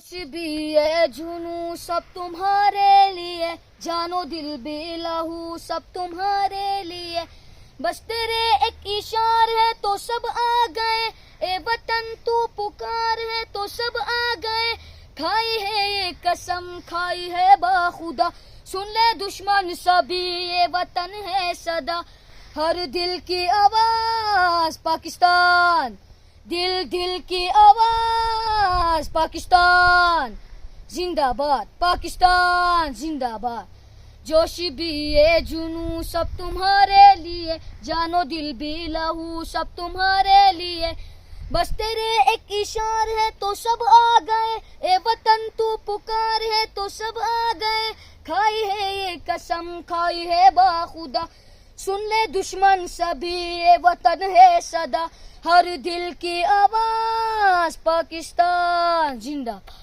खुश भी है जुनू सब तुम्हारे लिए, जानो दिल बेलहू सब तुम्हारे लिए। बस तेरे एक इशार है तो सब आ गए, ए वतन तू पुकार है तो सब आ गए। खाई है ये कसम खाई है बाखुदा, सुन ले दुश्मन सभी ये वतन है सदा। हर दिल की आवाज पाकिस्तान, दिल दिल की आवाज पाकिस्तान जिंदाबाद, पाकिस्तान जिंदाबाद। जोश भी ये जुनू सब तुम्हारे लिए, जानो दिल भी लहू सब तुम्हारे लिए। बस तेरे एक इशार है तो सब आ गए, ए वतन तू पुकार है तो सब आ गए। खाई है ये कसम खाई है बाखुदा, सुन ले दुश्मन सभी ये वतन है सदा। हर दिल की आवाज पाकिस्तान जिंदाबाद।